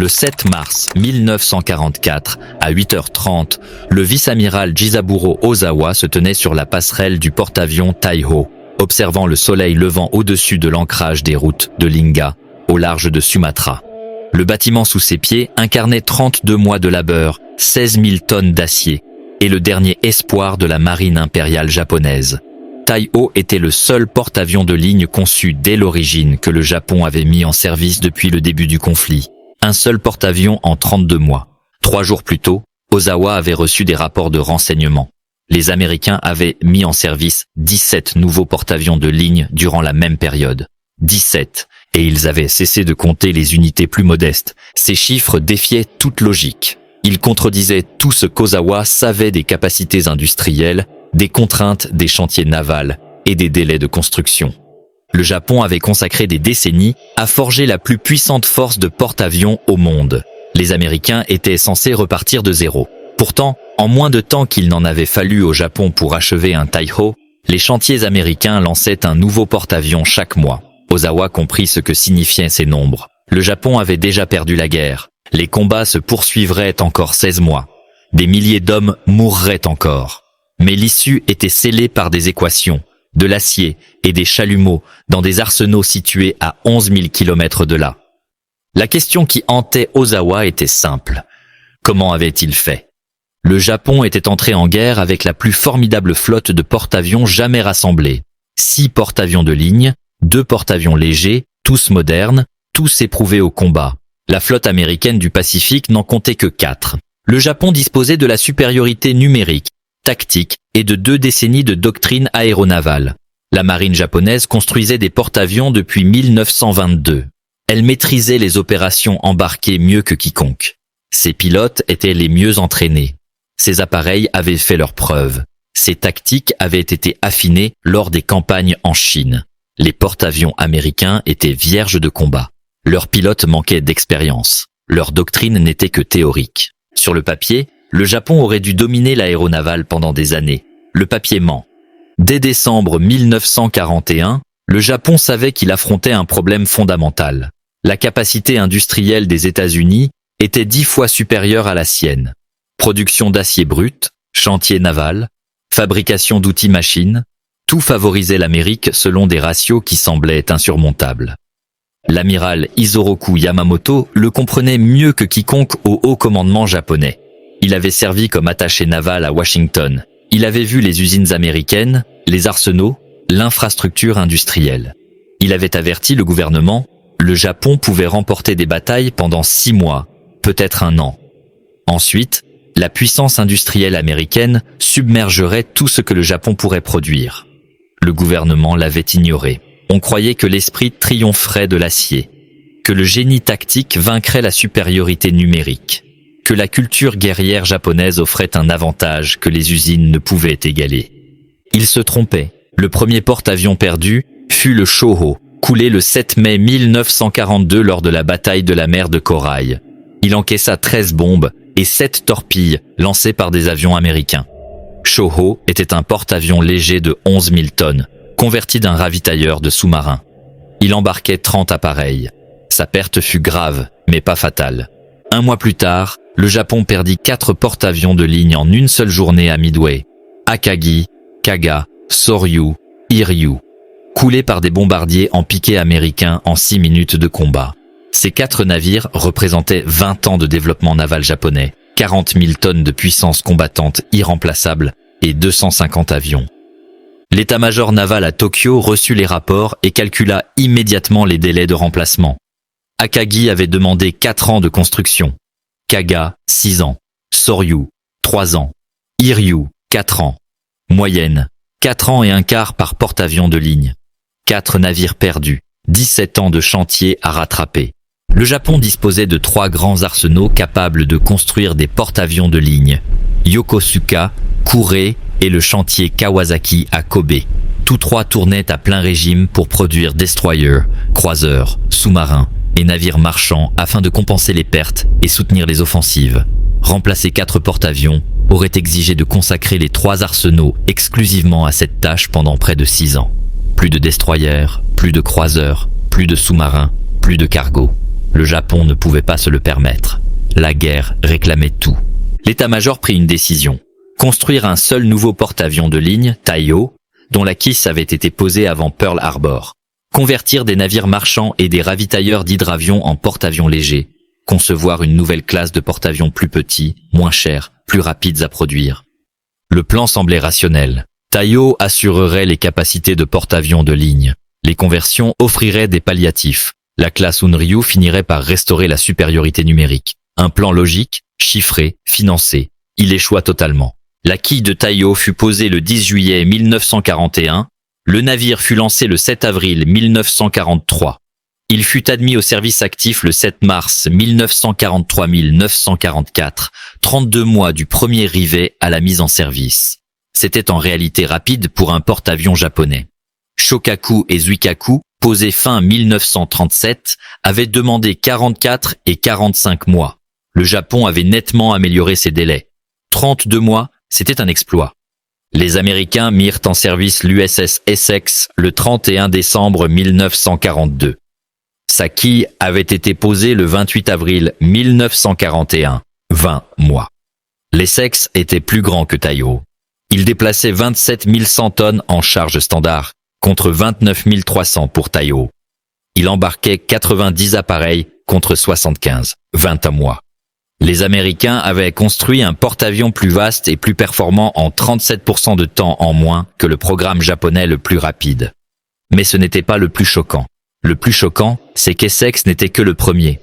Le 7 mars 1944, à 8h30, le vice-amiral Jizaburo Ozawa se tenait sur la passerelle du porte-avions Taiho, observant le soleil levant au-dessus de l'ancrage des routes de Lingga, au large de Sumatra. Le bâtiment sous ses pieds incarnait 32 mois de labeur, 16 000 tonnes d'acier, et le dernier espoir de la marine impériale japonaise. Taiho était le seul porte-avions de ligne conçu dès l'origine que le Japon avait mis en service depuis le début du conflit. Un seul porte-avions en 32 mois. 3 jours plus tôt, Ozawa avait reçu des rapports de renseignement. Les Américains avaient mis en service 17 nouveaux porte-avions de ligne durant la même période. 17, et ils avaient cessé de compter les unités plus modestes. Ces chiffres défiaient toute logique. Ils contredisaient tout ce qu'Ozawa savait des capacités industrielles, des contraintes des chantiers navals et des délais de construction. Le Japon avait consacré des décennies à forger la plus puissante force de porte-avions au monde. Les Américains étaient censés repartir de zéro. Pourtant, en moins de temps qu'il n'en avait fallu au Japon pour achever un Taiho, les chantiers américains lançaient un nouveau porte-avions chaque mois. Ozawa comprit ce que signifiaient ces nombres. Le Japon avait déjà perdu la guerre. Les combats se poursuivraient encore 16 mois. Des milliers d'hommes mourraient encore. Mais l'issue était scellée par des équations, de l'acier et des chalumeaux dans des arsenaux situés à 11 000 kilomètres de là. La question qui hantait Ozawa était simple. Comment avait-il fait? Le Japon était entré en guerre avec la plus formidable flotte de porte-avions jamais rassemblée. 6 porte-avions de ligne, 2 porte-avions légers, tous modernes, tous éprouvés au combat. La flotte américaine du Pacifique n'en comptait que 4. Le Japon disposait de la supériorité numérique, tactique et de 2 décennies de doctrine aéronavale. La marine japonaise construisait des porte-avions depuis 1922. Elle maîtrisait les opérations embarquées mieux que quiconque. Ses pilotes étaient les mieux entraînés. Ses appareils avaient fait leurs preuves. Ses tactiques avaient été affinées lors des campagnes en Chine. Les porte-avions américains étaient vierges de combat. Leurs pilotes manquaient d'expérience. Leur doctrine n'était que théorique. Sur le papier, le Japon aurait dû dominer l'aéronaval pendant des années. Le papier ment. Dès décembre 1941, le Japon savait qu'il affrontait un problème fondamental. La capacité industrielle des États-Unis était 10 fois supérieure à la sienne. Production d'acier brut, chantier naval, fabrication d'outils-machines, tout favorisait l'Amérique selon des ratios qui semblaient insurmontables. L'amiral Isoroku Yamamoto le comprenait mieux que quiconque au haut commandement japonais. Il avait servi comme attaché naval à Washington. Il avait vu les usines américaines, les arsenaux, l'infrastructure industrielle. Il avait averti le gouvernement, le Japon pouvait remporter des batailles pendant 6 mois, peut-être 1 an. Ensuite, la puissance industrielle américaine submergerait tout ce que le Japon pourrait produire. Le gouvernement l'avait ignoré. On croyait que l'esprit triompherait de l'acier, que le génie tactique vaincrait la supériorité numérique, que la culture guerrière japonaise offrait un avantage que les usines ne pouvaient égaler. Il se trompait. Le premier porte-avions perdu fut le Shoho, coulé le 7 mai 1942 lors de la bataille de la mer de Corail. Il encaissa 13 bombes et 7 torpilles lancées par des avions américains. Shoho était un porte-avions léger de 11 000 tonnes, converti d'un ravitailleur de sous-marins. Il embarquait 30 appareils. Sa perte fut grave, mais pas fatale. 1 mois plus tard, le Japon perdit 4 porte-avions de ligne en une seule journée à Midway. Akagi, Kaga, Soryu, Hiryu, coulés par des bombardiers en piqué américains en 6 minutes de combat. Ces 4 navires représentaient 20 ans de développement naval japonais, 40 000 tonnes de puissance combattante irremplaçable et 250 avions. L'état-major naval à Tokyo reçut les rapports et calcula immédiatement les délais de remplacement. Akagi avait demandé 4 ans de construction. Kaga, 6 ans. Soryu, 3 ans. Hiryu, 4 ans. Moyenne, 4 ans et un quart par porte-avions de ligne. 4 navires perdus, 17 ans de chantier à rattraper. Le Japon disposait de 3 grands arsenaux capables de construire des porte-avions de ligne. Yokosuka, Kure et le chantier Kawasaki à Kobe. Tous 3 tournaient à plein régime pour produire destroyers, croiseurs, sous-marins et navires marchands afin de compenser les pertes et soutenir les offensives. Remplacer 4 porte-avions aurait exigé de consacrer les 3 arsenaux exclusivement à cette tâche pendant près de 6 ans. Plus de destroyers, plus de croiseurs, plus de sous-marins, plus de cargo. Le Japon ne pouvait pas se le permettre. La guerre réclamait tout. L'état-major prit une décision. Construire un seul nouveau porte-avions de ligne, Taiho, dont la quille avait été posée avant Pearl Harbor. Convertir des navires marchands et des ravitailleurs d'hydravions en porte-avions légers. Concevoir une nouvelle classe de porte-avions plus petits, moins chers, plus rapides à produire. Le plan semblait rationnel. Taiho assurerait les capacités de porte-avions de ligne. Les conversions offriraient des palliatifs. La classe Unryu finirait par restaurer la supériorité numérique. Un plan logique, chiffré, financé. Il échoua totalement. La quille de Taiho fut posée le 10 juillet 1941. Le navire fut lancé le 7 avril 1943. Il fut admis au service actif le 7 mars 1943-1944, 32 mois du premier rivet à la mise en service. C'était en réalité rapide pour un porte-avions japonais. Shokaku et Zuikaku, posés fin 1937, avaient demandé 44 et 45 mois. Le Japon avait nettement amélioré ses délais. 32 mois, c'était un exploit. Les Américains mirent en service l'USS Essex le 31 décembre 1942. Sa quille avait été posée le 28 avril 1941, 20 mois. L'Essex était plus grand que Taiho. Il déplaçait 27 100 tonnes en charge standard, contre 29 300 pour Taiho. Il embarquait 90 appareils contre 75, 21 mois. Les Américains avaient construit un porte-avions plus vaste et plus performant en 37% de temps en moins que le programme japonais le plus rapide. Mais ce n'était pas le plus choquant. Le plus choquant, c'est qu'Essex n'était que le premier.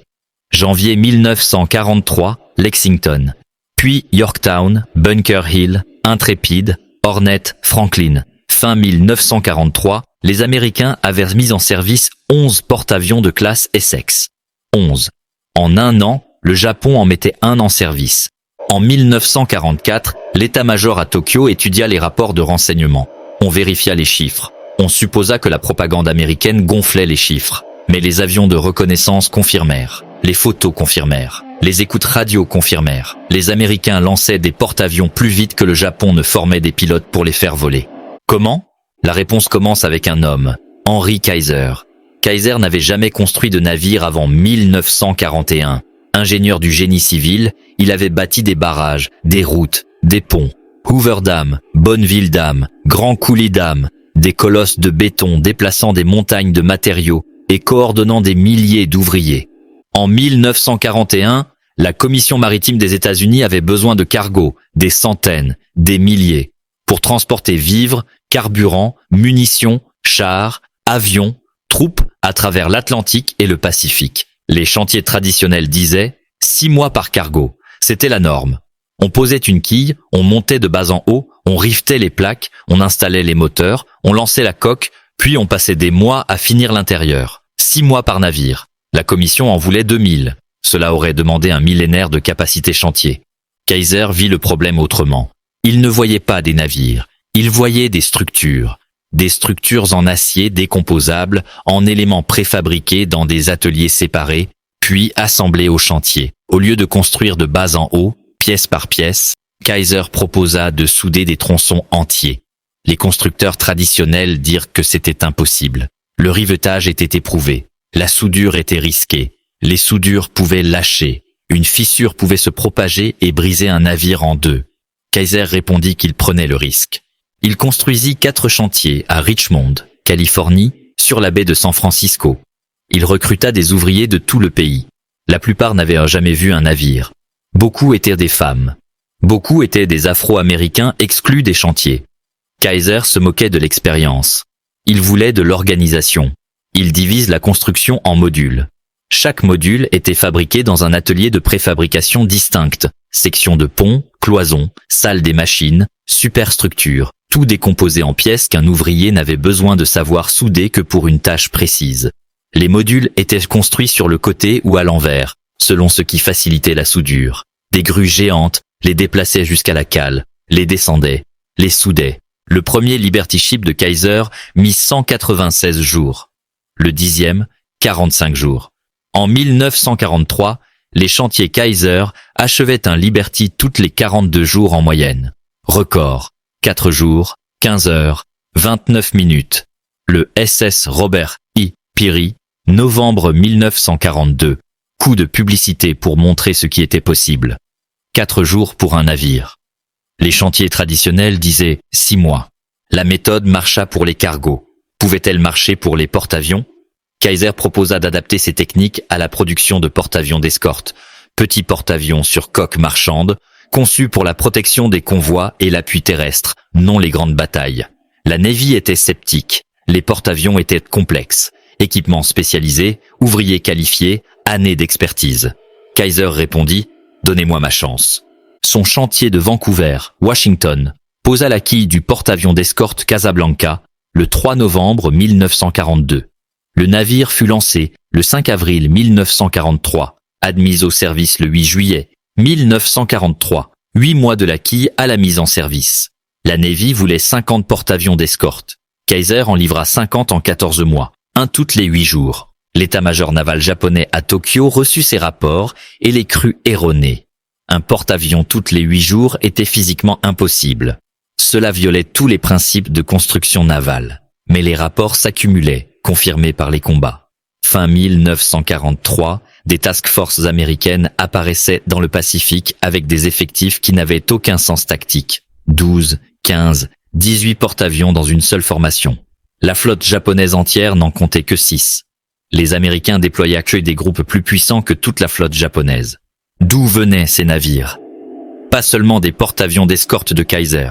Janvier 1943, Lexington. Puis Yorktown, Bunker Hill, Intrépide, Hornet, Franklin. Fin 1943, les Américains avaient mis en service 11 porte-avions de classe Essex. 11. En un an, le Japon en mettait un en service. En 1944, l'état-major à Tokyo étudia les rapports de renseignement. On vérifia les chiffres. On supposa que la propagande américaine gonflait les chiffres. Mais les avions de reconnaissance confirmèrent. Les photos confirmèrent. Les écoutes radio confirmèrent. Les Américains lançaient des porte-avions plus vite que le Japon ne formait des pilotes pour les faire voler. Comment? La réponse commence avec un homme, Henry Kaiser. Kaiser n'avait jamais construit de navire avant 1941. Ingénieur du génie civil, il avait bâti des barrages, des routes, des ponts, Hoover Dam, Bonneville Dam, Grand Coulee Dam, des colosses de béton déplaçant des montagnes de matériaux et coordonnant des milliers d'ouvriers. En 1941, la Commission maritime des États-Unis avait besoin de cargos, des centaines, des milliers, pour transporter vivres, carburant, munitions, chars, avions, troupes à travers l'Atlantique et le Pacifique. Les chantiers traditionnels disaient 6 mois par cargo. C'était la norme. On posait une quille, on montait de bas en haut, on rivetait les plaques, on installait les moteurs, on lançait la coque, puis on passait des mois à finir l'intérieur. 6 mois par navire. La commission en voulait 2000. Cela aurait demandé un millénaire de capacité chantier. Kaiser vit le problème autrement. Il ne voyait pas des navires. Il voyait des structures. Des structures en acier décomposables, en éléments préfabriqués dans des ateliers séparés, puis assemblés au chantier. Au lieu de construire de bas en haut, pièce par pièce, Kaiser proposa de souder des tronçons entiers. Les constructeurs traditionnels dirent que c'était impossible. Le rivetage était éprouvé. La soudure était risquée. Les soudures pouvaient lâcher. Une fissure pouvait se propager et briser un navire en deux. Kaiser répondit qu'il prenait le risque. Il construisit 4 chantiers à Richmond, Californie, sur la baie de San Francisco. Il recruta des ouvriers de tout le pays. La plupart n'avaient jamais vu un navire. Beaucoup étaient des femmes. Beaucoup étaient des Afro-Américains exclus des chantiers. Kaiser se moquait de l'expérience. Il voulait de l'organisation. Il divise la construction en modules. Chaque module était fabriqué dans un atelier de préfabrication distincte. Section de pont, cloison, salle des machines, superstructure, tout décomposé en pièces qu'un ouvrier n'avait besoin de savoir souder que pour une tâche précise. Les modules étaient construits sur le côté ou à l'envers, selon ce qui facilitait la soudure. Des grues géantes les déplaçaient jusqu'à la cale, les descendaient, les soudaient. Le premier Liberty Ship de Kaiser mit 196 jours. Le 10e, 45 jours. En 1943, les chantiers Kaiser achevaient un Liberty toutes les 42 jours en moyenne. Record, 4 jours, 15 heures, 29 minutes. Le SS Robert E. Peary, novembre 1942, Coup de publicité pour montrer ce qui était possible. 4 jours pour un navire. Les chantiers traditionnels disaient 6 mois. La méthode marcha pour les cargos. Pouvait-elle marcher pour les porte-avions? Kaiser proposa d'adapter ces techniques à la production de porte-avions d'escorte, petits porte-avions sur coque marchande, conçus pour la protection des convois et l'appui terrestre, non les grandes batailles. La Navy était sceptique. Les porte-avions étaient complexes. Équipements spécialisés, ouvriers qualifiés, années d'expertise. Kaiser répondit « Donnez-moi ma chance ». Son chantier de Vancouver, Washington, posa la quille du porte-avions d'escorte Casablanca le 3 novembre 1942. Le navire fut lancé le 5 avril 1943, admis au service le 8 juillet 1943, 8 mois de la quille à la mise en service. La Navy voulait 50 porte-avions d'escorte. Kaiser en livra 50 en 14 mois, un toutes les 8 jours. L'état-major naval japonais à Tokyo reçut ces rapports et les crut erronés. Un porte-avions toutes les 8 jours était physiquement impossible. Cela violait tous les principes de construction navale. Mais les rapports s'accumulaient, confirmés par les combats. Fin 1943, des task forces américaines apparaissaient dans le Pacifique avec des effectifs qui n'avaient aucun sens tactique. 12, 15, 18 porte-avions dans une seule formation. La flotte japonaise entière n'en comptait que 6. Les Américains déployaient que des groupes plus puissants que toute la flotte japonaise. D'où venaient ces navires? Pas seulement des porte-avions d'escorte de Kaiser.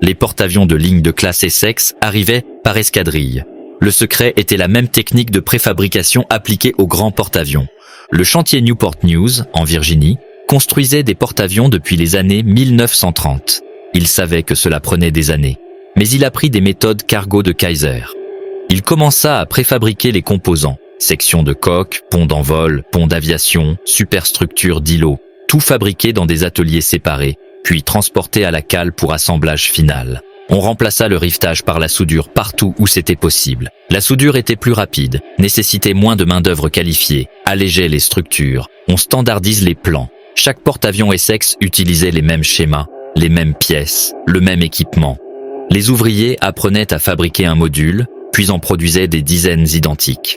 Les porte-avions de ligne de classe Essex arrivaient par escadrille. Le secret était la même technique de préfabrication appliquée aux grands porte-avions. Le chantier Newport News, en Virginie, construisait des porte-avions depuis les années 1930. Il savait que cela prenait des années. Mais il apprit des méthodes cargo de Kaiser. Il commença à préfabriquer les composants. Sections de coque, ponts d'envol, ponts d'aviation, superstructures d'îlots, tout fabriqué dans des ateliers séparés, puis transporté à la cale pour assemblage final. On remplaça le rivetage par la soudure partout où c'était possible. La soudure était plus rapide, nécessitait moins de main-d'œuvre qualifiée, allégeait les structures. On standardise les plans. Chaque porte-avions Essex utilisait les mêmes schémas, les mêmes pièces, le même équipement. Les ouvriers apprenaient à fabriquer un module, puis en produisaient des dizaines identiques.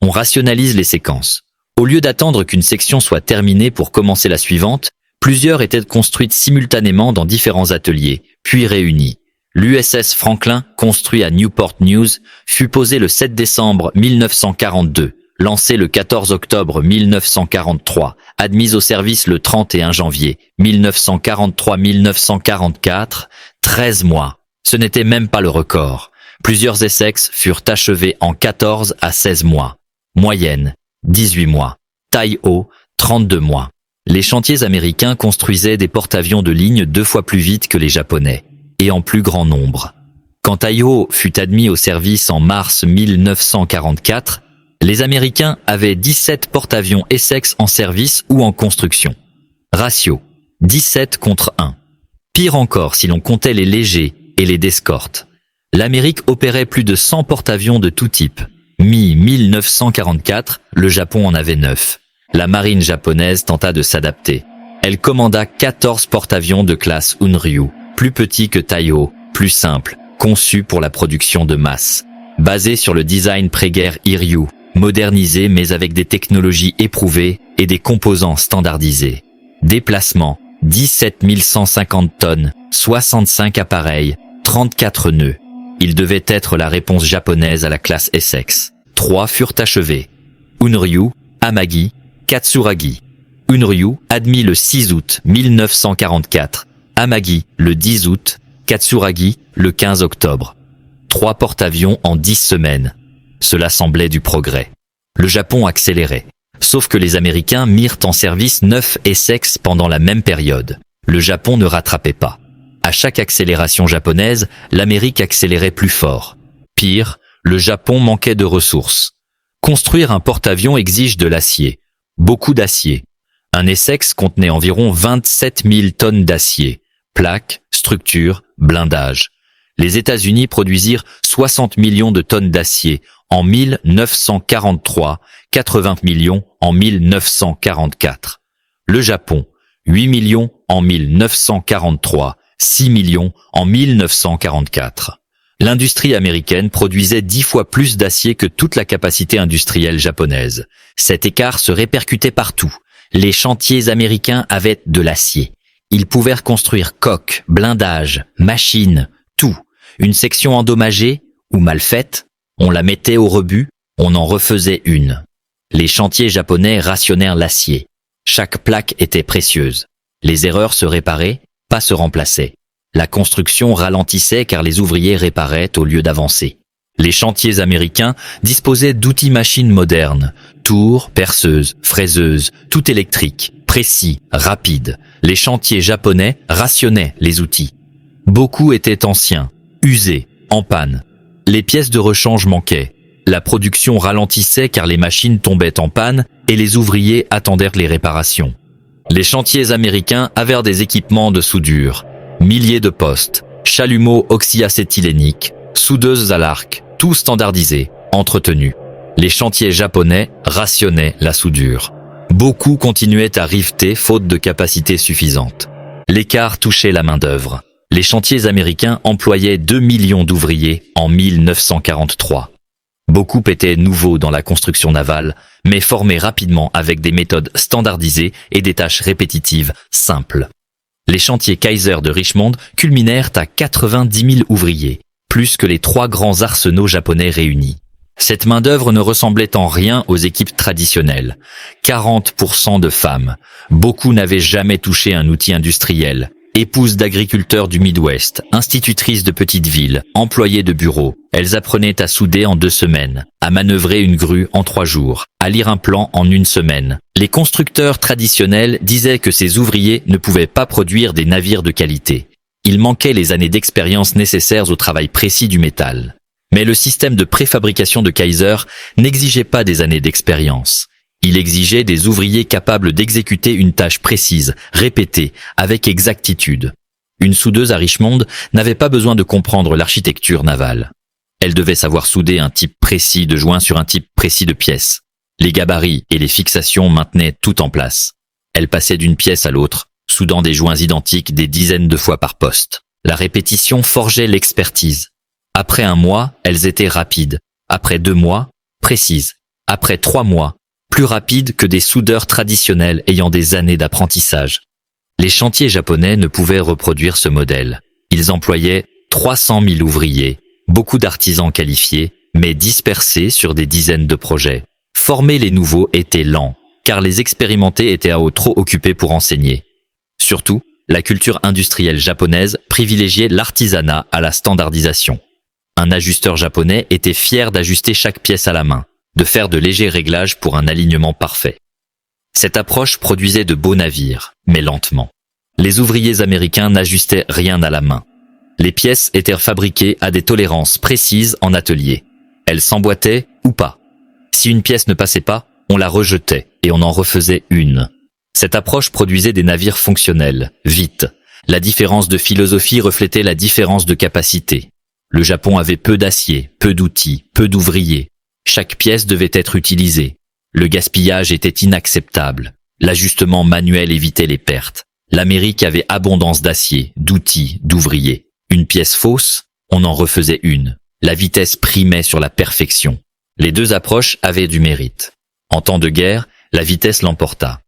On rationalise les séquences. Au lieu d'attendre qu'une section soit terminée pour commencer la suivante, plusieurs étaient construites simultanément dans différents ateliers, puis réunies. L'USS Franklin, construit à Newport News, fut posé le 7 décembre 1942, lancé le 14 octobre 1943, admise au service le 31 janvier 1943-1944, 13 mois. Ce n'était même pas le record. Plusieurs Essex furent achevés en 14 à 16 mois. Moyenne, 18 mois. Taille haut, 32 mois. Les chantiers américains construisaient des porte-avions de ligne 2 fois plus vite que les Japonais, et en plus grand nombre. Quand Taiho fut admis au service en mars 1944, les Américains avaient 17 porte-avions Essex en service ou en construction. Ratio, 17 contre 1. Pire encore si l'on comptait les légers et les d'escorte. L'Amérique opérait plus de 100 porte-avions de tout type. Mi-1944, le Japon en avait 9. La marine japonaise tenta de s'adapter. Elle commanda 14 porte-avions de classe Unryu, plus petits que Taiho, plus simples, conçus pour la production de masse. Basés sur le design pré-guerre Iryu, modernisé mais avec des technologies éprouvées et des composants standardisés. Déplacement, 17 150 tonnes, 65 appareils, 34 nœuds. Il devait être la réponse japonaise à la classe Essex. 3 furent achevés. Unryu, Amagi, Katsuragi. Unryu, admis le 6 août 1944. Amagi, le 10 août. Katsuragi, le 15 octobre. 3 porte-avions en 10 semaines. Cela semblait du progrès. Le Japon accélérait. Sauf que les Américains mirent en service 9 Essex pendant la même période. Le Japon ne rattrapait pas. À chaque accélération japonaise, l'Amérique accélérait plus fort. Pire, le Japon manquait de ressources. Construire un porte-avions exige de l'acier. Beaucoup d'acier. Un Essex contenait environ 27 000 tonnes d'acier. Plaques, structures, blindage. Les États-Unis produisirent 60 millions de tonnes d'acier en 1943, 80 millions en 1944. Le Japon, 8 millions en 1943, 6 millions en 1944. L'industrie américaine produisait 10 fois plus d'acier que toute la capacité industrielle japonaise. Cet écart se répercutait partout. Les chantiers américains avaient de l'acier. Ils pouvaient reconstruire coques, blindages, machines, tout. Une section endommagée ou mal faite, on la mettait au rebut, on en refaisait une. Les chantiers japonais rationnèrent l'acier. Chaque plaque était précieuse. Les erreurs se réparaient, pas se remplaçaient. La construction ralentissait car les ouvriers réparaient au lieu d'avancer. Les chantiers américains disposaient d'outils machines modernes, tours, perceuses, fraiseuses, tout électrique, précis, rapide. Les chantiers japonais rationnaient les outils. Beaucoup étaient anciens, usés, en panne. Les pièces de rechange manquaient. La production ralentissait car les machines tombaient en panne et les ouvriers attendèrent les réparations. Les chantiers américains avaient des équipements de soudure. Milliers de postes, chalumeaux oxyacétyléniques, soudeuses à l'arc, tout standardisé, entretenu. Les chantiers japonais rationnaient la soudure. Beaucoup continuaient à riveter faute de capacité suffisante. L'écart touchait la main-d'œuvre. Les chantiers américains employaient 2 millions d'ouvriers en 1943. Beaucoup étaient nouveaux dans la construction navale, mais formés rapidement avec des méthodes standardisées et des tâches répétitives simples. Les chantiers Kaiser de Richmond culminèrent à 90 000 ouvriers, plus que les 3 grands arsenaux japonais réunis. Cette main-d'œuvre ne ressemblait en rien aux équipes traditionnelles. 40% de femmes. Beaucoup n'avaient jamais touché un outil industriel. Épouses d'agriculteurs du Midwest, institutrices de petites villes, employées de bureaux, elles apprenaient à souder en 2 semaines, à manœuvrer une grue en 3 jours, à lire un plan en 1 semaine. Les constructeurs traditionnels disaient que ces ouvriers ne pouvaient pas produire des navires de qualité. Il manquait les années d'expérience nécessaires au travail précis du métal. Mais le système de préfabrication de Kaiser n'exigeait pas des années d'expérience. Il exigeait des ouvriers capables d'exécuter une tâche précise, répétée, avec exactitude. Une soudeuse à Richmond n'avait pas besoin de comprendre l'architecture navale. Elle devait savoir souder un type précis de joint sur un type précis de pièce. Les gabarits et les fixations maintenaient tout en place. Elle passait d'une pièce à l'autre, soudant des joints identiques des dizaines de fois par poste. La répétition forgeait l'expertise. Après 1 mois, elles étaient rapides. Après 2 mois, précises. Après 3 mois, plus rapides que des soudeurs traditionnels ayant des années d'apprentissage. Les chantiers japonais ne pouvaient reproduire ce modèle. Ils employaient 300 000 ouvriers, beaucoup d'artisans qualifiés, mais dispersés sur des dizaines de projets. Former les nouveaux était lent, car les expérimentés étaient trop occupés pour enseigner. Surtout, la culture industrielle japonaise privilégiait l'artisanat à la standardisation. Un ajusteur japonais était fier d'ajuster chaque pièce à la main, de faire de légers réglages pour un alignement parfait. Cette approche produisait de beaux navires, mais lentement. Les ouvriers américains n'ajustaient rien à la main. Les pièces étaient fabriquées à des tolérances précises en atelier. Elles s'emboîtaient ou pas. Si une pièce ne passait pas, on la rejetait et on en refaisait une. Cette approche produisait des navires fonctionnels, vite. La différence de philosophie reflétait la différence de capacité. Le Japon avait peu d'acier, peu d'outils, peu d'ouvriers. Chaque pièce devait être utilisée. Le gaspillage était inacceptable. L'ajustement manuel évitait les pertes. L'Amérique avait abondance d'acier, d'outils, d'ouvriers. Une pièce fausse, on en refaisait une. La vitesse primait sur la perfection. Les 2 approches avaient du mérite. En temps de guerre, la vitesse l'emporta.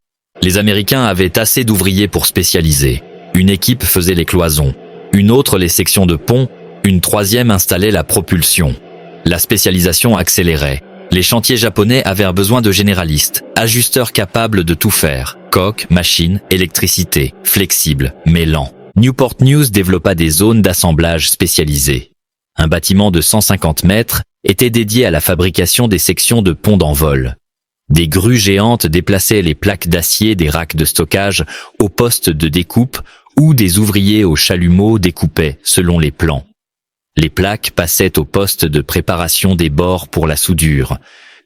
Les Américains avaient assez d'ouvriers pour spécialiser. Une équipe faisait les cloisons, une autre les sections de pont, une 3e installait la propulsion. La spécialisation accélérait. Les chantiers japonais avaient besoin de généralistes, ajusteurs capables de tout faire. Coques, machines, électricité, flexibles, mais lents. Newport News développa des zones d'assemblage spécialisées. Un bâtiment de 150 mètres était dédié à la fabrication des sections de ponts d'envol. Des grues géantes déplaçaient les plaques d'acier des racks de stockage au poste de découpe où des ouvriers au chalumeau découpaient selon les plans. Les plaques passaient au poste de préparation des bords pour la soudure,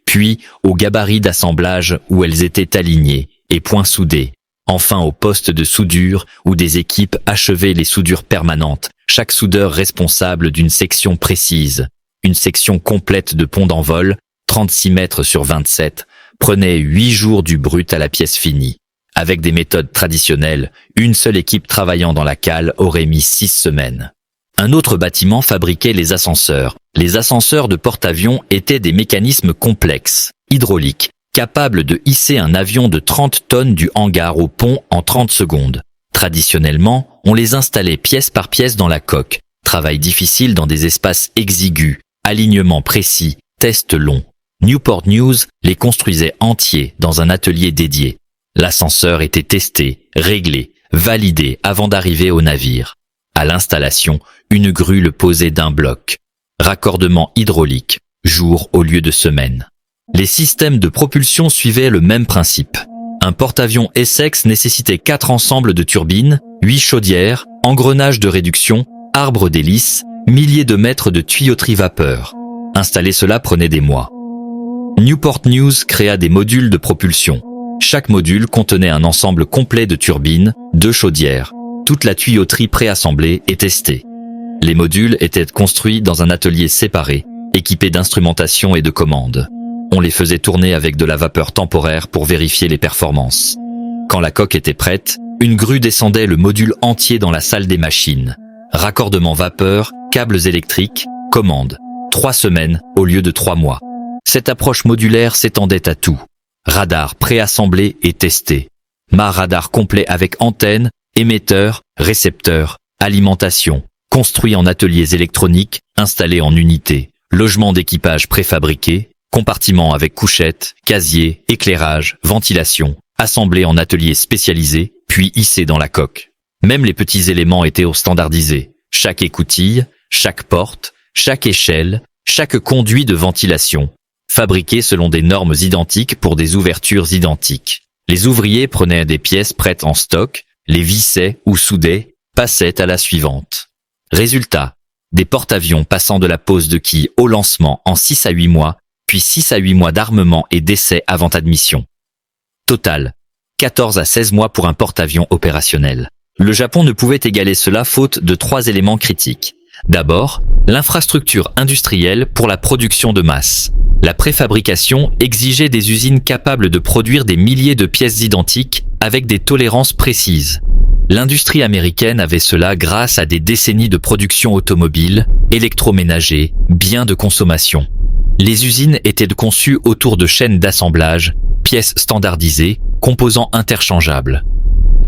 puis au gabarit d'assemblage où elles étaient alignées et point soudées, enfin au poste de soudure où des équipes achevaient les soudures permanentes, chaque soudeur responsable d'une section précise. Une section complète de pont d'envol, 36 mètres sur 27, prenait 8 jours du brut à la pièce finie. Avec des méthodes traditionnelles, une seule équipe travaillant dans la cale aurait mis 6 semaines. Un autre bâtiment fabriquait les ascenseurs. Les ascenseurs de porte-avions étaient des mécanismes complexes, hydrauliques, capables de hisser un avion de 30 tonnes du hangar au pont en 30 secondes. Traditionnellement, on les installait pièce par pièce dans la coque. Travail difficile dans des espaces exigus, alignement précis, tests longs. Newport News les construisait entiers dans un atelier dédié. L'ascenseur était testé, réglé, validé avant d'arriver au navire. À l'installation, une grue le posait d'un bloc. Raccordement hydraulique, jour au lieu de semaine. Les systèmes de propulsion suivaient le même principe. Un porte-avions Essex nécessitait 4 ensembles de turbines, 8 chaudières, engrenages de réduction, arbres d'hélices, milliers de mètres de tuyauterie vapeur. Installer cela prenait des mois. Newport News créa des modules de propulsion. Chaque module contenait un ensemble complet de turbines, 2 chaudières, toute la tuyauterie préassemblée et testée. Les modules étaient construits dans un atelier séparé, équipé d'instrumentation et de commandes. On les faisait tourner avec de la vapeur temporaire pour vérifier les performances. Quand la coque était prête, une grue descendait le module entier dans la salle des machines. Raccordement vapeur, câbles électriques, commandes. 3 semaines au lieu de 3 mois. Cette approche modulaire s'étendait à tout. Radar préassemblé et testé. Mât radar complet avec antenne, émetteur, récepteur, alimentation. Construit en ateliers électroniques, installés en unités. Logement d'équipage préfabriqué, compartiments avec couchettes, casier, éclairage, ventilation, assemblés en ateliers spécialisés, puis hissés dans la coque. Même les petits éléments étaient standardisés. Chaque écoutille, chaque porte, chaque échelle, chaque conduit de ventilation, fabriqués selon des normes identiques pour des ouvertures identiques. Les ouvriers prenaient des pièces prêtes en stock, les vissaient ou soudaient, passaient à la suivante. Résultat, des porte-avions passant de la pose de quilles au lancement en 6 à 8 mois, puis 6 à 8 mois d'armement et d'essai avant admission. Total, 14 à 16 mois pour un porte-avions opérationnel. Le Japon ne pouvait égaler cela faute de 3 éléments critiques. D'abord, l'infrastructure industrielle pour la production de masse. La préfabrication exigeait des usines capables de produire des milliers de pièces identiques avec des tolérances précises. L'industrie américaine avait cela grâce à des décennies de production automobile, électroménager, biens de consommation. Les usines étaient conçues autour de chaînes d'assemblage, pièces standardisées, composants interchangeables.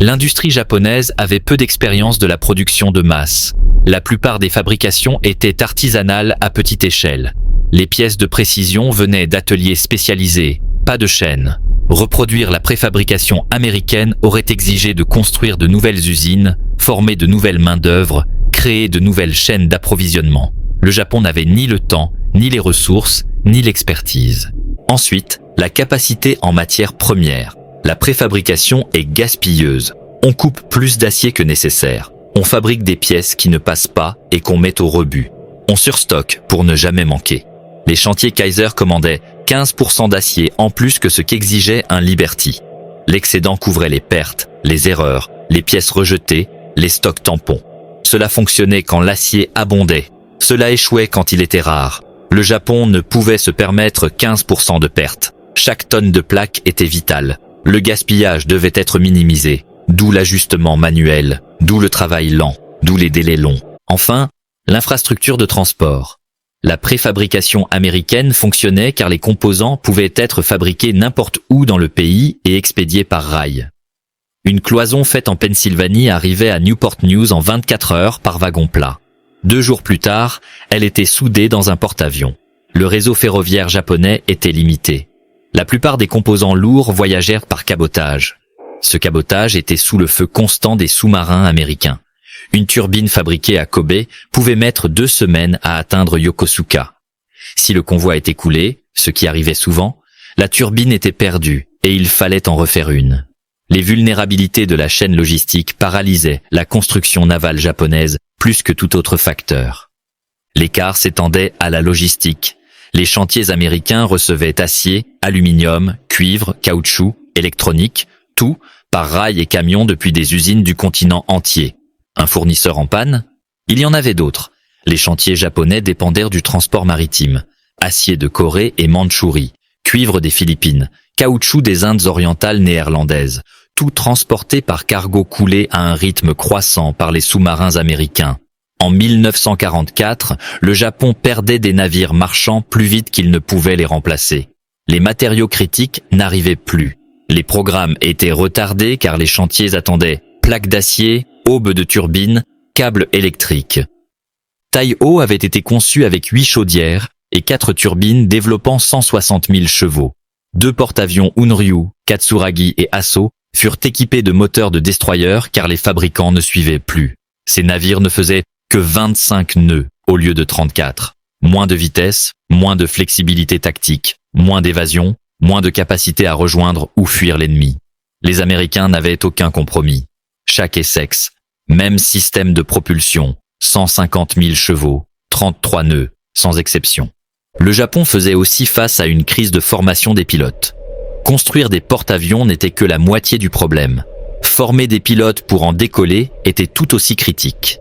L'industrie japonaise avait peu d'expérience de la production de masse. La plupart des fabrications étaient artisanales à petite échelle. Les pièces de précision venaient d'ateliers spécialisés, pas de chaînes. Reproduire la préfabrication américaine aurait exigé de construire de nouvelles usines, former de nouvelles main-d'œuvre, créer de nouvelles chaînes d'approvisionnement. Le Japon n'avait ni le temps, ni les ressources, ni l'expertise. Ensuite, la capacité en matières premières. La préfabrication est gaspilleuse. On coupe plus d'acier que nécessaire. On fabrique des pièces qui ne passent pas et qu'on met au rebut. On surstocke pour ne jamais manquer. Les chantiers Kaiser commandaient 15% d'acier en plus que ce qu'exigeait un Liberty. L'excédent couvrait les pertes, les erreurs, les pièces rejetées, les stocks tampons. Cela fonctionnait quand l'acier abondait. Cela échouait quand il était rare. Le Japon ne pouvait se permettre 15% de pertes. Chaque tonne de plaque était vitale. Le gaspillage devait être minimisé. D'où l'ajustement manuel, d'où le travail lent, d'où les délais longs. Enfin, l'infrastructure de transport. La préfabrication américaine fonctionnait car les composants pouvaient être fabriqués n'importe où dans le pays et expédiés par rail. Une cloison faite en Pennsylvanie arrivait à Newport News en 24 heures par wagon plat. 2 jours plus tard, elle était soudée dans un porte-avions. Le réseau ferroviaire japonais était limité. La plupart des composants lourds voyagèrent par cabotage. Ce cabotage était sous le feu constant des sous-marins américains. Une turbine fabriquée à Kobe pouvait mettre 2 semaines à atteindre Yokosuka. Si le convoi était coulé, ce qui arrivait souvent, la turbine était perdue et il fallait en refaire une. Les vulnérabilités de la chaîne logistique paralysaient la construction navale japonaise plus que tout autre facteur. L'écart s'étendait à la logistique. Les chantiers américains recevaient acier, aluminium, cuivre, caoutchouc, électronique, tout par rail et camion depuis des usines du continent entier. Un fournisseur en panne? Il y en avait d'autres. Les chantiers japonais dépendèrent du transport maritime. Acier de Corée et Mandchourie, cuivre des Philippines, caoutchouc des Indes orientales néerlandaises, tout transporté par cargo coulé à un rythme croissant par les sous-marins américains. En 1944, le Japon perdait des navires marchands plus vite qu'il ne pouvait les remplacer. Les matériaux critiques n'arrivaient plus. Les programmes étaient retardés car les chantiers attendaient plaques d'acier, aubes de turbines, câbles électriques. Taiho avait été conçu avec 8 chaudières et 4 turbines développant 160 000 chevaux. 2 porte-avions Unryu, Katsuragi et Aso furent équipés de moteurs de destroyers car les fabricants ne suivaient plus. Ces navires ne faisaient que 25 nœuds au lieu de 34. Moins de vitesse, moins de flexibilité tactique, moins d'évasion, moins de capacité à rejoindre ou fuir l'ennemi. Les Américains n'avaient aucun compromis. Chaque Essex, même système de propulsion, 150 000 chevaux, 33 nœuds, sans exception. Le Japon faisait aussi face à une crise de formation des pilotes. Construire des porte-avions n'était que la moitié du problème. Former des pilotes pour en décoller était tout aussi critique.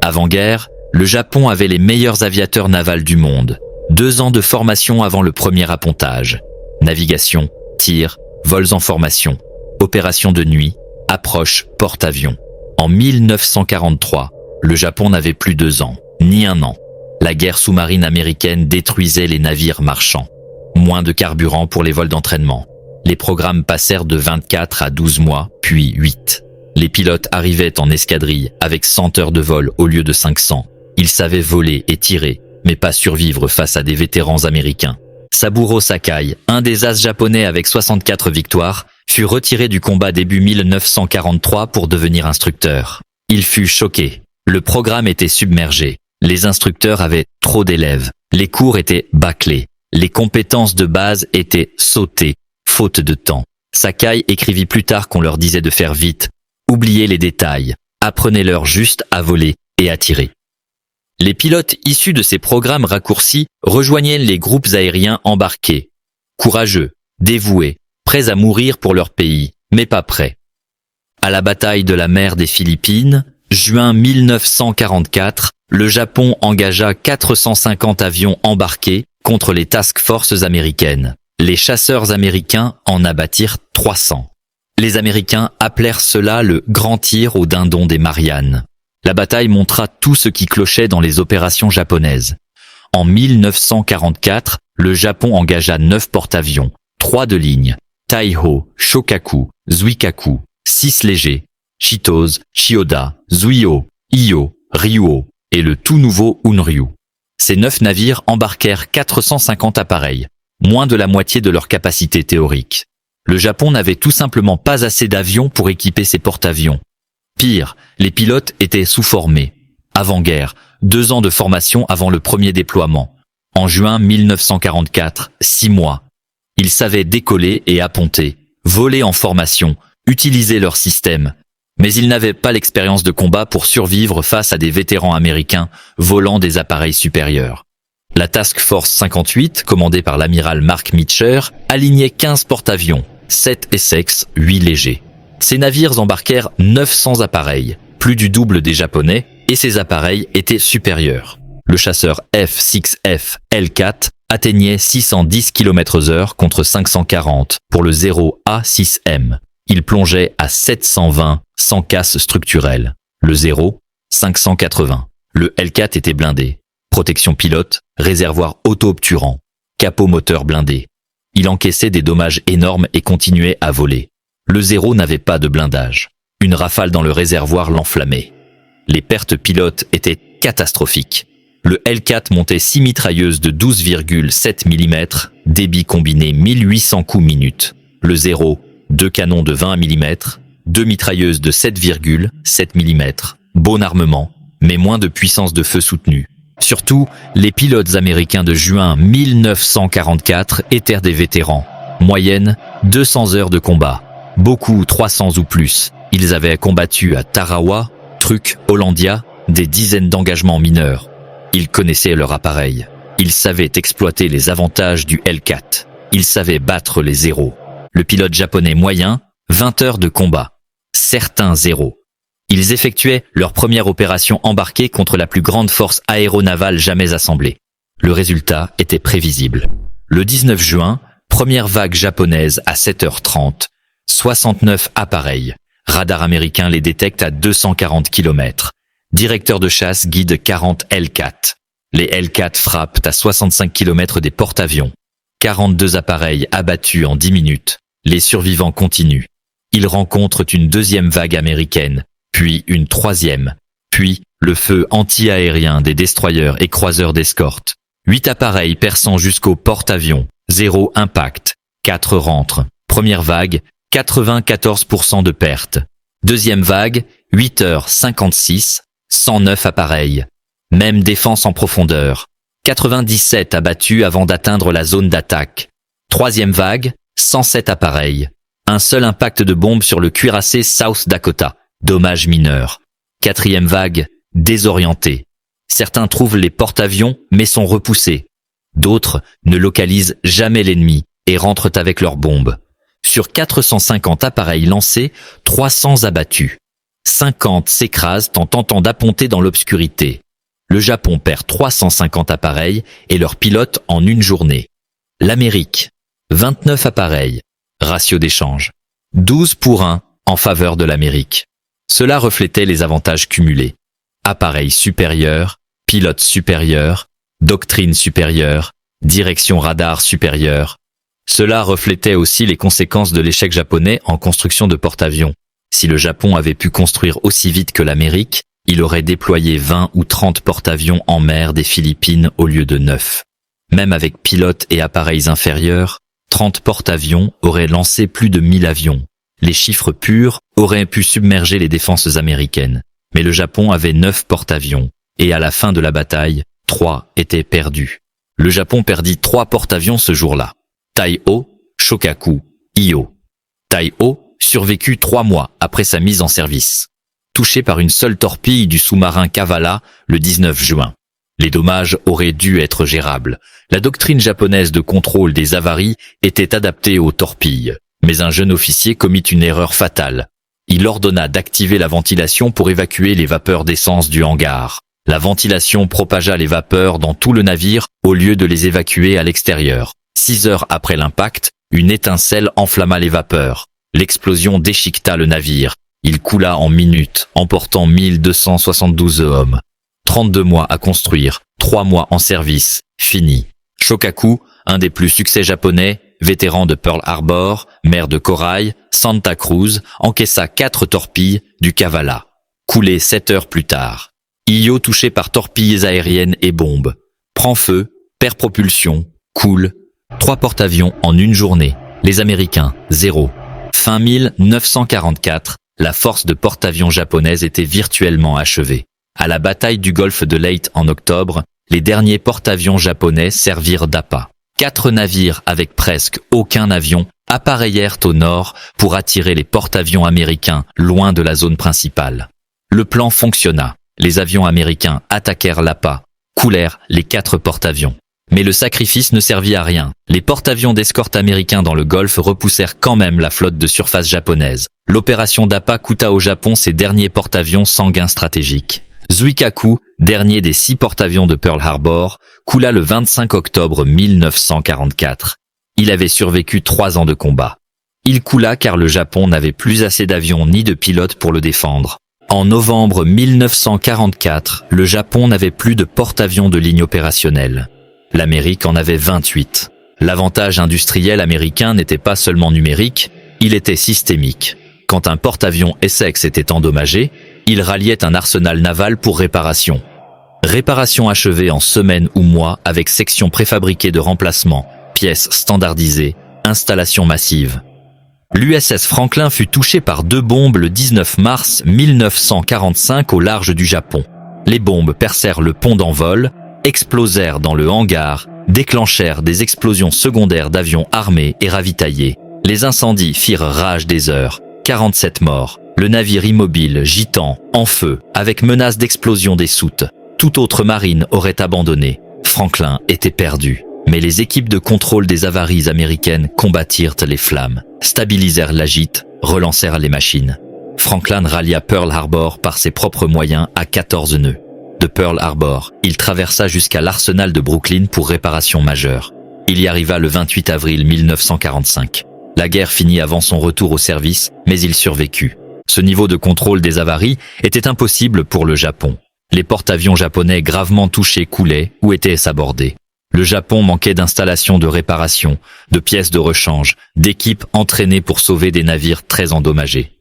Avant-guerre, le Japon avait les meilleurs aviateurs navals du monde. 2 ans de formation avant le premier appontage. Navigation, tir, vols en formation, opérations de nuit, approche, porte-avions. En 1943, le Japon n'avait plus 2 ans, ni 1 an. La guerre sous-marine américaine détruisait les navires marchands. Moins de carburant pour les vols d'entraînement. Les programmes passèrent de 24 à 12 mois, puis 8. Les pilotes arrivaient en escadrille avec 100 heures de vol au lieu de 500. Ils savaient voler et tirer, mais pas survivre face à des vétérans américains. Saburo Sakai, un des as japonais avec 64 victoires, fut retiré du combat début 1943 pour devenir instructeur. Il fut choqué. Le programme était submergé. Les instructeurs avaient trop d'élèves. Les cours étaient bâclés. Les compétences de base étaient sautées, faute de temps. Sakai écrivit plus tard qu'on leur disait de faire vite. Oubliez les détails. Apprenez-leur juste à voler et à tirer. Les pilotes issus de ces programmes raccourcis rejoignaient les groupes aériens embarqués. Courageux, dévoués, prêts à mourir pour leur pays, mais pas prêts. À la bataille de la mer des Philippines, juin 1944, le Japon engagea 450 avions embarqués contre les task forces américaines. Les chasseurs américains en abattirent 300. Les Américains appelèrent cela le grand tir au dindon des Mariannes. La bataille montra tout ce qui clochait dans les opérations japonaises. En 1944, le Japon engagea 9 porte-avions, 3 de ligne, Taiho, Shokaku, Zuikaku, 6 légers, Chitose, Chiyoda, Zuio, Iyo, Ryuo et le tout nouveau Unryu. Ces 9 navires embarquèrent 450 appareils, moins de la moitié de leur capacité théorique. Le Japon n'avait tout simplement pas assez d'avions pour équiper ses porte-avions. Pire, les pilotes étaient sous-formés. Avant-guerre, 2 ans de formation avant le premier déploiement. En juin 1944, 6 mois. Ils savaient décoller et apponter, voler en formation, utiliser leur système. Mais ils n'avaient pas l'expérience de combat pour survivre face à des vétérans américains volant des appareils supérieurs. La Task Force 58, commandée par l'amiral Mark Meecher, alignait 15 porte-avions, 7 Essex, 8 légers. Ces navires embarquèrent 900 appareils, plus du double des Japonais, et ces appareils étaient supérieurs. Le chasseur F-6F L4 atteignait 610 km/h contre 540 pour le 0A6M. Il plongeait à 720 sans casse structurelle. Le 0, 580. Le L4 était blindé. Protection pilote, réservoir auto-obturant, capot moteur blindé. Il encaissait des dommages énormes et continuait à voler. Le 0 n'avait pas de blindage. Une rafale dans le réservoir l'enflammait. Les pertes pilotes étaient catastrophiques. Le L4 montait 6 mitrailleuses de 12,7 mm, débit combiné 1800 coups minute. Le 0, 2 canons de 20 mm, 2 mitrailleuses de 7,7 mm, bon armement, mais moins de puissance de feu soutenue. Surtout, les pilotes américains de juin 1944 étaient des vétérans. Moyenne, 200 heures de combat. Beaucoup 300 ou plus. Ils avaient combattu à Tarawa, Truk, Hollandia, des dizaines d'engagements mineurs. Ils connaissaient leur appareil. Ils savaient exploiter les avantages du L4. Ils savaient battre les zéros. Le pilote japonais moyen, 20 heures de combat. Certains zéros. Ils effectuaient leur première opération embarquée contre la plus grande force aéronavale jamais assemblée. Le résultat était prévisible. Le 19 juin, première vague japonaise à 7h30, 69 appareils. Radar américain les détecte à 240 km. Directeur de chasse guide 40 L4. Les L4 frappent à 65 km des porte-avions. 42 appareils abattus en 10 minutes. Les survivants continuent. Ils rencontrent une deuxième vague américaine, puis une troisième, puis le feu anti-aérien des destroyers et croiseurs d'escorte. 8 appareils perçant jusqu'au porte-avions, 0 impact, 4 rentrent. Première vague, 94% de pertes. Deuxième vague, 8h56, 109 appareils. Même défense en profondeur. 97 abattus avant d'atteindre la zone d'attaque. Troisième vague, 107 appareils. Un seul impact de bombe sur le cuirassé South Dakota. Dommage mineur. Quatrième vague, désorienté. Certains trouvent les porte-avions mais sont repoussés. D'autres ne localisent jamais l'ennemi et rentrent avec leurs bombes. Sur 450 appareils lancés, 300 abattus. 50 s'écrasent en tentant d'apponter dans l'obscurité. Le Japon perd 350 appareils et leurs pilotes en une journée. L'Amérique, 29 appareils. Ratio d'échange, 12 pour 1 en faveur de l'Amérique. Cela reflétait les avantages cumulés. Appareils supérieurs, pilotes supérieurs, doctrine supérieure, direction radar supérieure. Cela reflétait aussi les conséquences de l'échec japonais en construction de porte-avions. Si le Japon avait pu construire aussi vite que l'Amérique, il aurait déployé 20 ou 30 porte-avions en mer des Philippines au lieu de 9. Même avec pilotes et appareils inférieurs, 30 porte-avions auraient lancé plus de 1000 avions. Les chiffres purs auraient pu submerger les défenses américaines. Mais le Japon avait 9 porte-avions, et à la fin de la bataille, 3 étaient perdus. Le Japon perdit 3 porte-avions ce jour-là. Taiho, Shokaku, Iyo. Taiho survécut 3 mois après sa mise en service. Touché par une seule torpille du sous-marin Kavala le 19 juin. Les dommages auraient dû être gérables. La doctrine japonaise de contrôle des avaries était adaptée aux torpilles. Mais un jeune officier commit une erreur fatale. Il ordonna d'activer la ventilation pour évacuer les vapeurs d'essence du hangar. La ventilation propagea les vapeurs dans tout le navire au lieu de les évacuer à l'extérieur. 6 heures après l'impact, une étincelle enflamma les vapeurs. L'explosion déchiqueta le navire. Il coula en minutes, emportant 1272 hommes. 32 mois à construire, 3 mois en service, fini. Shokaku, un des plus succès japonais, vétéran de Pearl Harbor, mer de corail, Santa Cruz, encaissa 4 torpilles du Kavala. Coulé 7 heures plus tard. Iyo touché par torpilles aériennes et bombes. Prend feu, perd propulsion, coule. 3 porte-avions en une journée. Les Américains, 0. Fin 1944, la force de porte-avions japonaise était virtuellement achevée. À la bataille du golfe de Leyte en octobre, les derniers porte-avions japonais servirent d'appât. 4 navires avec presque aucun avion appareillèrent au nord pour attirer les porte-avions américains loin de la zone principale. Le plan fonctionna. Les avions américains attaquèrent l'appât, coulèrent les 4 porte-avions. Mais le sacrifice ne servit à rien. Les porte-avions d'escorte américains dans le Golfe repoussèrent quand même la flotte de surface japonaise. L'opération d'appât coûta au Japon ses derniers porte-avions sans gain stratégique. Zuikaku, dernier des 6 porte-avions de Pearl Harbor, coula le 25 octobre 1944. Il avait survécu 3 ans de combat. Il coula car le Japon n'avait plus assez d'avions ni de pilotes pour le défendre. En novembre 1944, le Japon n'avait plus de porte-avions de ligne opérationnelle. L'Amérique en avait 28. L'avantage industriel américain n'était pas seulement numérique, il était systémique. Quand un porte-avions Essex était endommagé, il ralliait un arsenal naval pour réparation. Réparation achevée en semaines ou mois avec sections préfabriquées de remplacement, pièces standardisées, installation massive. L'USS Franklin fut touché par 2 bombes le 19 mars 1945 au large du Japon. Les bombes percèrent le pont d'envol, explosèrent dans le hangar, déclenchèrent des explosions secondaires d'avions armés et ravitaillés. Les incendies firent rage des heures. 47 morts. Le navire immobile, gitant, en feu, avec menace d'explosion des soutes. Toute autre marine aurait abandonné. Franklin était perdu. Mais les équipes de contrôle des avaries américaines combattirent les flammes, stabilisèrent la gîte, relancèrent les machines. Franklin rallia Pearl Harbor par ses propres moyens à 14 nœuds. De Pearl Harbor, il traversa jusqu'à l'arsenal de Brooklyn pour réparation majeure. Il y arriva le 28 avril 1945. La guerre finit avant son retour au service, mais il survécut. Ce niveau de contrôle des avaries était impossible pour le Japon. Les porte-avions japonais gravement touchés coulaient ou étaient sabordés. Le Japon manquait d'installations de réparation, de pièces de rechange, d'équipes entraînées pour sauver des navires très endommagés.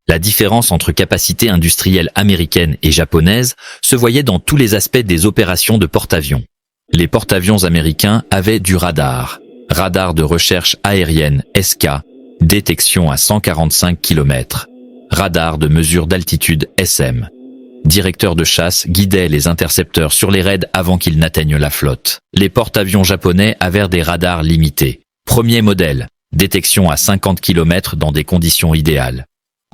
La différence entre capacité industrielle américaine et japonaise se voyait dans tous les aspects des opérations de porte-avions. Les porte-avions américains avaient du radar de recherche aérienne SK, détection à 145 km, radar de mesure d'altitude SM. Directeur de chasse guidait les intercepteurs sur les raids avant qu'ils n'atteignent la flotte. Les porte-avions japonais avaient des radars limités. Premier modèle, détection à 50 km dans des conditions idéales.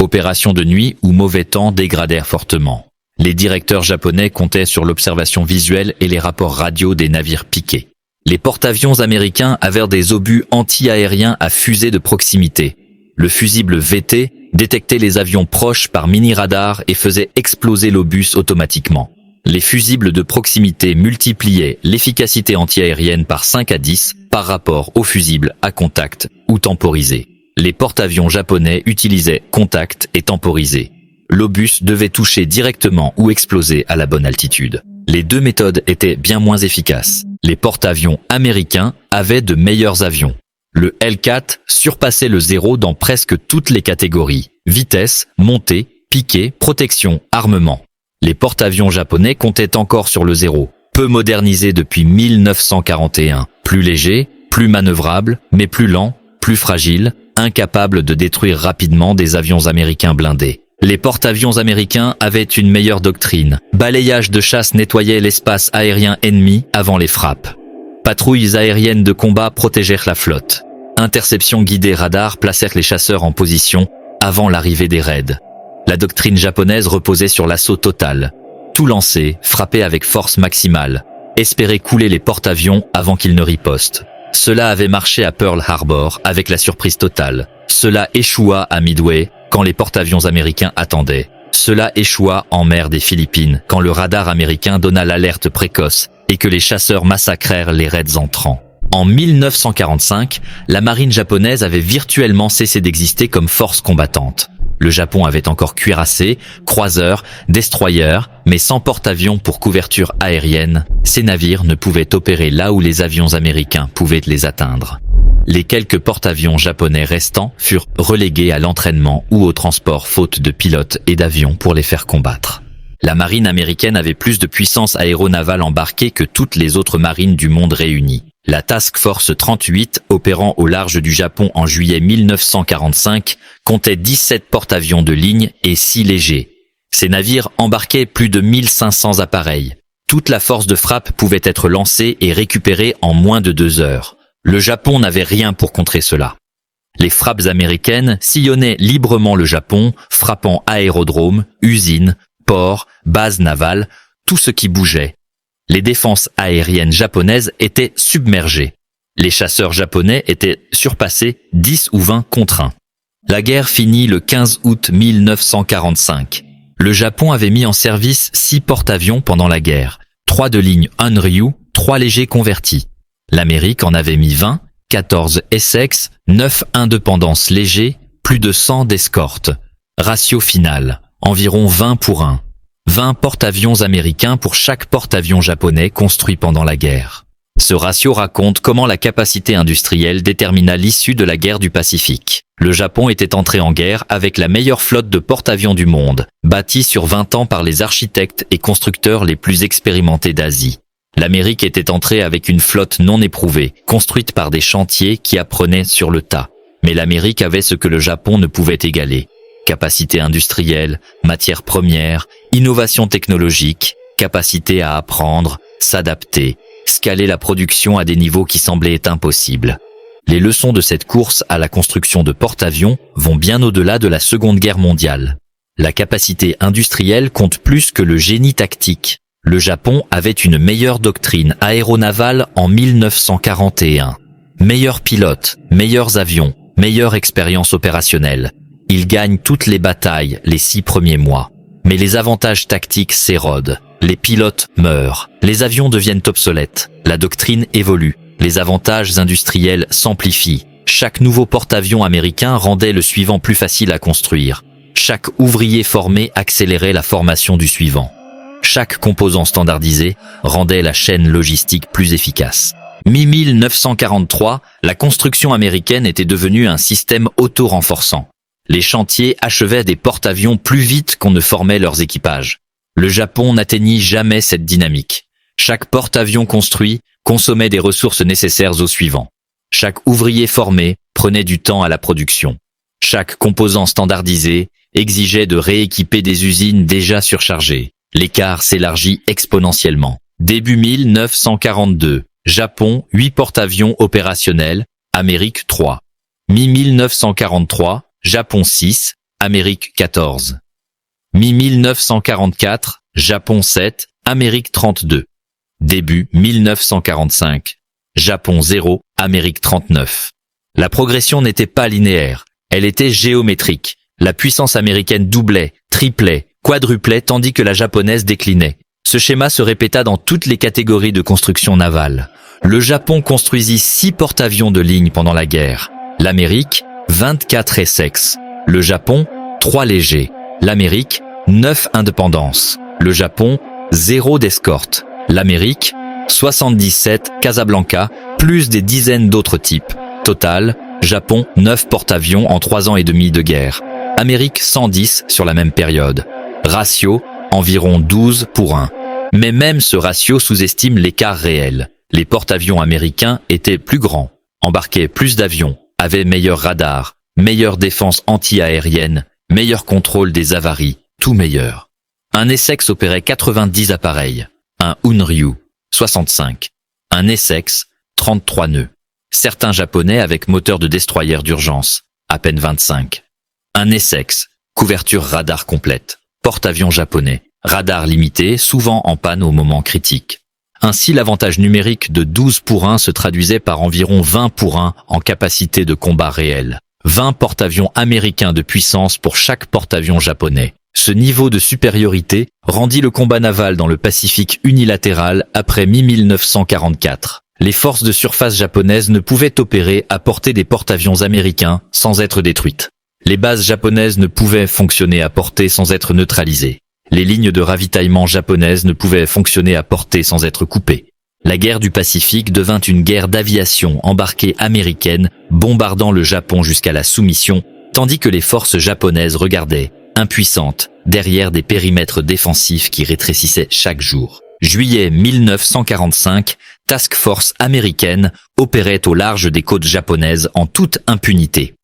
Opérations de nuit ou mauvais temps dégradèrent fortement. Les directeurs japonais comptaient sur l'observation visuelle et les rapports radio des navires piqués. Les porte-avions américains avaient des obus anti-aériens à fusée de proximité. Le fusible VT détectait les avions proches par mini-radar et faisait exploser l'obus automatiquement. Les fusibles de proximité multipliaient l'efficacité anti-aérienne par 5 à 10 par rapport aux fusibles à contact ou temporisés. Les porte-avions japonais utilisaient contact et temporisé. L'obus devait toucher directement ou exploser à la bonne altitude. Les deux méthodes étaient bien moins efficaces. Les porte-avions américains avaient de meilleurs avions. Le L4 surpassait le 0 dans presque toutes les catégories. Vitesse, montée, piqué, protection, armement. Les porte-avions japonais comptaient encore sur le 0. Peu modernisés depuis 1941. Plus légers, plus manœuvrables, mais plus lents, plus fragiles, incapables de détruire rapidement des avions américains blindés. Les porte-avions américains avaient une meilleure doctrine. Balayage de chasse nettoyait l'espace aérien ennemi avant les frappes. Patrouilles aériennes de combat protégèrent la flotte. Interceptions guidées radar placèrent les chasseurs en position avant l'arrivée des raids. La doctrine japonaise reposait sur l'assaut total. Tout lancer, frapper avec force maximale. Espérer couler les porte-avions avant qu'ils ne ripostent. Cela avait marché à Pearl Harbor avec la surprise totale. Cela échoua à Midway quand les porte-avions américains attendaient. Cela échoua en mer des Philippines quand le radar américain donna l'alerte précoce et que les chasseurs massacrèrent les raids entrants. En 1945, la marine japonaise avait virtuellement cessé d'exister comme force combattante. Le Japon avait encore cuirassés, croiseurs, destroyers, mais sans porte-avions pour couverture aérienne, ces navires ne pouvaient opérer là où les avions américains pouvaient les atteindre. Les quelques porte-avions japonais restants furent relégués à l'entraînement ou au transport faute de pilotes et d'avions pour les faire combattre. La marine américaine avait plus de puissance aéronavale embarquée que toutes les autres marines du monde réunies. La Task Force 38, opérant au large du Japon en juillet 1945, comptait 17 porte-avions de ligne et 6 légers. Ces navires embarquaient plus de 1500 appareils. Toute la force de frappe pouvait être lancée et récupérée en moins de 2 heures. Le Japon n'avait rien pour contrer cela. Les frappes américaines sillonnaient librement le Japon, frappant aérodromes, usines, ports, bases navales, tout ce qui bougeait. Les défenses aériennes japonaises étaient submergées. Les chasseurs japonais étaient surpassés 10 ou 20 contre 1. La guerre finit le 15 août 1945. Le Japon avait mis en service 6 porte-avions pendant la guerre, 3 de ligne Hanryu, 3 légers convertis. L'Amérique en avait mis 20, 14 Essex, 9 indépendances légers, plus de 100 d'escorte. Ratio final, environ 20 pour 1. 20 porte-avions américains pour chaque porte-avions japonais construit pendant la guerre. Ce ratio raconte comment la capacité industrielle détermina l'issue de la guerre du Pacifique. Le Japon était entré en guerre avec la meilleure flotte de porte-avions du monde, bâtie sur 20 ans par les architectes et constructeurs les plus expérimentés d'Asie. L'Amérique était entrée avec une flotte non éprouvée, construite par des chantiers qui apprenaient sur le tas. Mais l'Amérique avait ce que le Japon ne pouvait égaler. Capacité industrielle, matières premières, innovation technologique, capacité à apprendre, s'adapter, scaler la production à des niveaux qui semblaient impossibles. Les leçons de cette course à la construction de porte-avions vont bien au-delà de la Seconde Guerre mondiale. La capacité industrielle compte plus que le génie tactique. Le Japon avait une meilleure doctrine aéronavale en 1941. Meilleurs pilotes, meilleurs avions, meilleure expérience opérationnelle. Il gagne toutes les batailles les 6 premiers mois. Mais les avantages tactiques s'érodent. Les pilotes meurent. Les avions deviennent obsolètes. La doctrine évolue. Les avantages industriels s'amplifient. Chaque nouveau porte-avions américain rendait le suivant plus facile à construire. Chaque ouvrier formé accélérait la formation du suivant. Chaque composant standardisé rendait la chaîne logistique plus efficace. Mi-1943, la construction américaine était devenue un système auto-renforçant. Les chantiers achevaient des porte-avions plus vite qu'on ne formait leurs équipages. Le Japon n'atteignit jamais cette dynamique. Chaque porte-avions construit consommait des ressources nécessaires au suivant. Chaque ouvrier formé prenait du temps à la production. Chaque composant standardisé exigeait de rééquiper des usines déjà surchargées. L'écart s'élargit exponentiellement. Début 1942, Japon, 8 porte-avions opérationnels, Amérique 3. Mi-1943, Japon 6, Amérique 14. Mi-1944, Japon 7, Amérique 32. Début 1945, Japon 0, Amérique 39. La progression n'était pas linéaire, elle était géométrique. La puissance américaine doublait, triplait, quadruplait tandis que la japonaise déclinait. Ce schéma se répéta dans toutes les catégories de construction navale. Le Japon construisit 6 porte-avions de ligne pendant la guerre. L'Amérique, 24 Essex. Le Japon, 3 légers. L'Amérique, 9 Independence. Le Japon, 0 d'escorte. L'Amérique, 77 Casablanca, plus des dizaines d'autres types. Total, Japon, 9 porte-avions en 3 ans et demi de guerre. Amérique, 110 sur la même période. Ratio, environ 12 pour 1. Mais même ce ratio sous-estime l'écart réel. Les porte-avions américains étaient plus grands, embarquaient plus d'avions, avaient meilleur radar, meilleure défense anti-aérienne, meilleur contrôle des avaries, tout meilleur. Un Essex opérait 90 appareils, un Unryu, 65, un Essex, 33 nœuds. Certains japonais avec moteur de destroyer d'urgence, à peine 25. Un Essex, couverture radar complète, porte-avions japonais, radar limité, souvent en panne au moment critique. Ainsi, l'avantage numérique de 12 pour 1 se traduisait par environ 20 pour 1 en capacité de combat réel. 20 porte-avions américains de puissance pour chaque porte-avions japonais. Ce niveau de supériorité rendit le combat naval dans le Pacifique unilatéral après mi-1944. Les forces de surface japonaises ne pouvaient opérer à portée des porte-avions américains sans être détruites. Les bases japonaises ne pouvaient fonctionner à portée sans être neutralisées. Les lignes de ravitaillement japonaises ne pouvaient fonctionner à portée sans être coupées. La guerre du Pacifique devint une guerre d'aviation embarquée américaine, bombardant le Japon jusqu'à la soumission, tandis que les forces japonaises regardaient, impuissantes, derrière des périmètres défensifs qui rétrécissaient chaque jour. Juillet 1945, Task Force américaine opérait au large des côtes japonaises en toute impunité.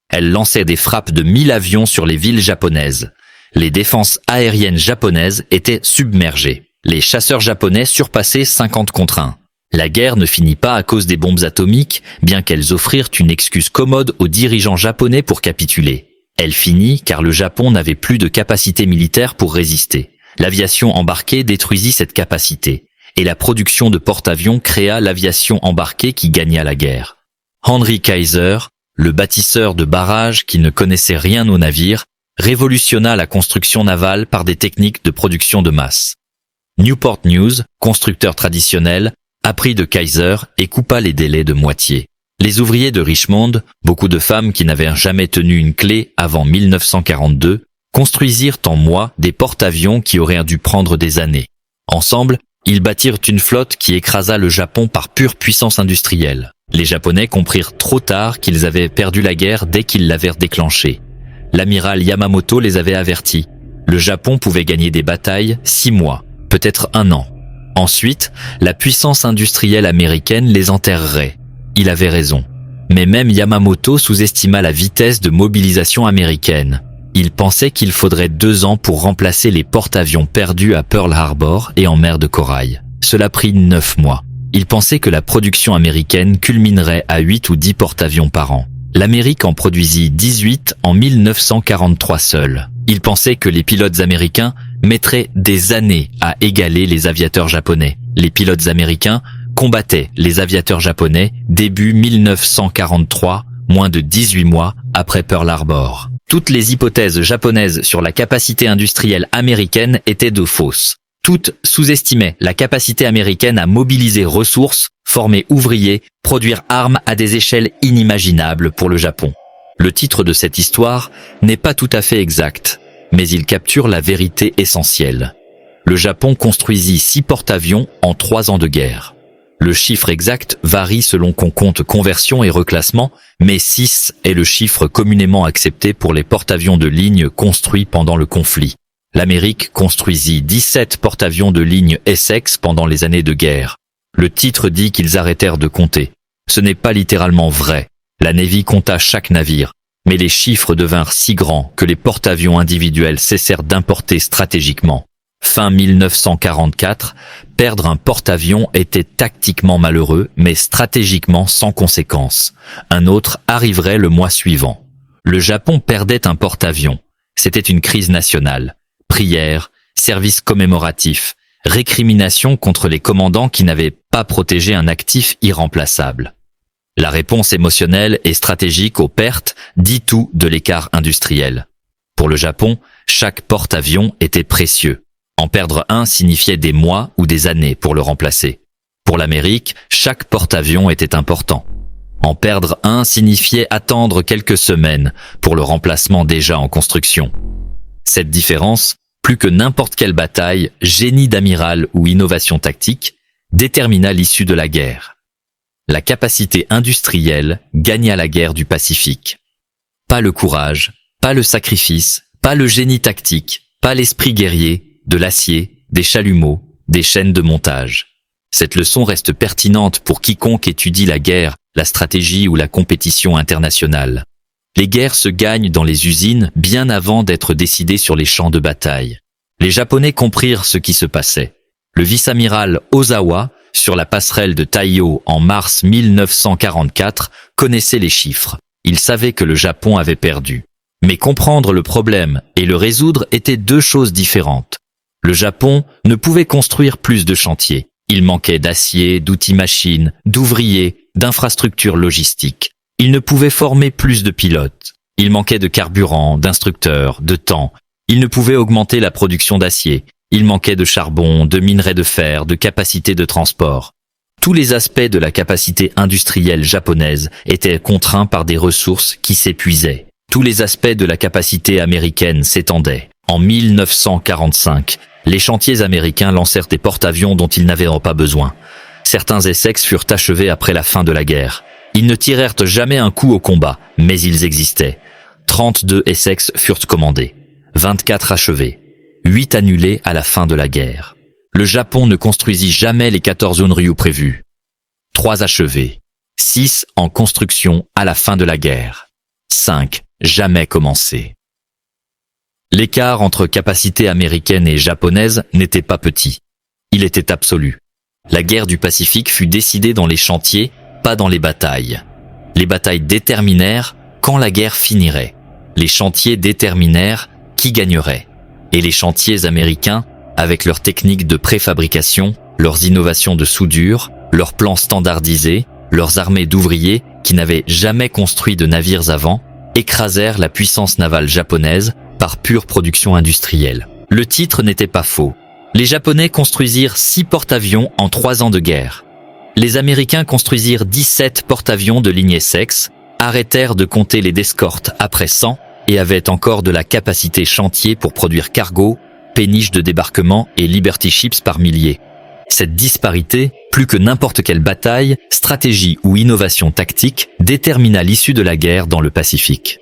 Elle lançait des frappes de 1000 avions sur les villes japonaises. Les défenses aériennes japonaises étaient submergées. Les chasseurs japonais surpassaient 50 contre 1. La guerre ne finit pas à cause des bombes atomiques, bien qu'elles offrirent une excuse commode aux dirigeants japonais pour capituler. Elle finit car le Japon n'avait plus de capacité militaire pour résister. L'aviation embarquée détruisit cette capacité, et la production de porte-avions créa l'aviation embarquée qui gagna la guerre. Henry Kaiser, le bâtisseur de barrages qui ne connaissait rien aux navires, révolutionna la construction navale par des techniques de production de masse. Newport News, constructeur traditionnel, apprit de Kaiser et coupa les délais de moitié. Les ouvriers de Richmond, beaucoup de femmes qui n'avaient jamais tenu une clé avant 1942, construisirent en mois des porte-avions qui auraient dû prendre des années. Ensemble, ils bâtirent une flotte qui écrasa le Japon par pure puissance industrielle. Les Japonais comprirent trop tard qu'ils avaient perdu la guerre dès qu'ils l'avaient déclenchée. L'amiral Yamamoto les avait avertis. Le Japon pouvait gagner des batailles 6 mois, peut-être 1 an. Ensuite, la puissance industrielle américaine les enterrerait. Il avait raison. Mais même Yamamoto sous-estima la vitesse de mobilisation américaine. Il pensait qu'il faudrait 2 ans pour remplacer les porte-avions perdus à Pearl Harbor et en mer de Corail. Cela prit 9 mois. Il pensait que la production américaine culminerait à 8 ou 10 porte-avions par an. L'Amérique en produisit 18 en 1943 seul. Il pensait que les pilotes américains mettraient des années à égaler les aviateurs japonais. Les pilotes américains combattaient les aviateurs japonais début 1943, moins de 18 mois après Pearl Harbor. Toutes les hypothèses japonaises sur la capacité industrielle américaine étaient de fausses. Toutes sous-estimaient la capacité américaine à mobiliser ressources, former ouvriers, produire armes à des échelles inimaginables pour le Japon. Le titre de cette histoire n'est pas tout à fait exact, mais il capture la vérité essentielle. le Japon construisit 6 porte-avions en 3 ans de guerre. Le chiffre exact varie selon qu'on compte conversion et reclassement, mais 6 est le chiffre communément accepté pour les porte-avions de ligne construits pendant le conflit. L'Amérique construisit 17 porte-avions de ligne Essex pendant les années de guerre. Le titre dit qu'ils arrêtèrent de compter. Ce n'est pas littéralement vrai. La Navy compta chaque navire, mais les chiffres devinrent si grands que les porte-avions individuels cessèrent d'importer stratégiquement. Fin 1944, perdre un porte-avions était tactiquement malheureux, mais stratégiquement sans conséquence. Un autre arriverait le mois suivant. Le Japon perdait un porte-avions. C'était une crise nationale. Prières, services commémoratifs, récriminations contre les commandants qui n'avaient pas protégé un actif irremplaçable. La réponse émotionnelle et stratégique aux pertes dit tout de l'écart industriel. Pour le Japon, chaque porte-avions était précieux. En perdre un signifiait des mois ou des années pour le remplacer. Pour l'Amérique, chaque porte-avions était important. En perdre un signifiait attendre quelques semaines pour le remplacement déjà en construction. Cette différence, plus que n'importe quelle bataille, génie d'amiral ou innovation tactique, détermina l'issue de la guerre. La capacité industrielle gagna la guerre du Pacifique. Pas le courage, pas le sacrifice, pas le génie tactique, pas l'esprit guerrier, de l'acier, des chalumeaux, des chaînes de montage. Cette leçon reste pertinente pour quiconque étudie la guerre, la stratégie ou la compétition internationale. Les guerres se gagnent dans les usines bien avant d'être décidées sur les champs de bataille. Les Japonais comprirent ce qui se passait. Le vice-amiral Ozawa, sur la passerelle de Taiho en mars 1944, connaissait les chiffres. Il savait que le Japon avait perdu. Mais comprendre le problème et le résoudre étaient 2 choses différentes. Le Japon ne pouvait construire plus de chantiers. Il manquait d'acier, d'outils-machines, d'ouvriers, d'infrastructures logistiques. Il ne pouvait former plus de pilotes. Il manquait de carburant, d'instructeurs, de temps. Il ne pouvait augmenter la production d'acier. Il manquait de charbon, de minerais de fer, de capacité de transport. Tous les aspects de la capacité industrielle japonaise étaient contraints par des ressources qui s'épuisaient. Tous les aspects de la capacité américaine s'étendaient. En 1945, les chantiers américains lancèrent des porte-avions dont ils n'avaient pas besoin. Certains Essex furent achevés après la fin de la guerre. Ils ne tirèrent jamais un coup au combat, mais ils existaient. 32 Essex furent commandés, 24 achevés, 8 annulés à la fin de la guerre. Le Japon ne construisit jamais les 14 Onryu prévus. 3 achevés, 6 en construction à la fin de la guerre, 5 jamais commencés. L'écart entre capacité américaine et japonaise n'était pas petit. Il était absolu. La guerre du Pacifique fut décidée dans les chantiers, pas dans les batailles. Les batailles déterminèrent quand la guerre finirait. Les chantiers déterminèrent qui gagnerait. Et les chantiers américains, avec leurs techniques de préfabrication, leurs innovations de soudure, leurs plans standardisés, leurs armées d'ouvriers qui n'avaient jamais construit de navires avant, écrasèrent la puissance navale japonaise par pure production industrielle. Le titre n'était pas faux. Les Japonais construisirent 6 porte-avions en 3 ans de guerre. Les Américains construisirent 17 porte-avions de ligne Essex, arrêtèrent de compter les d'escorte après 100 et avaient encore de la capacité chantier pour produire cargo, péniches de débarquement et Liberty Ships par milliers. Cette disparité, plus que n'importe quelle bataille, stratégie ou innovation tactique, détermina l'issue de la guerre dans le Pacifique.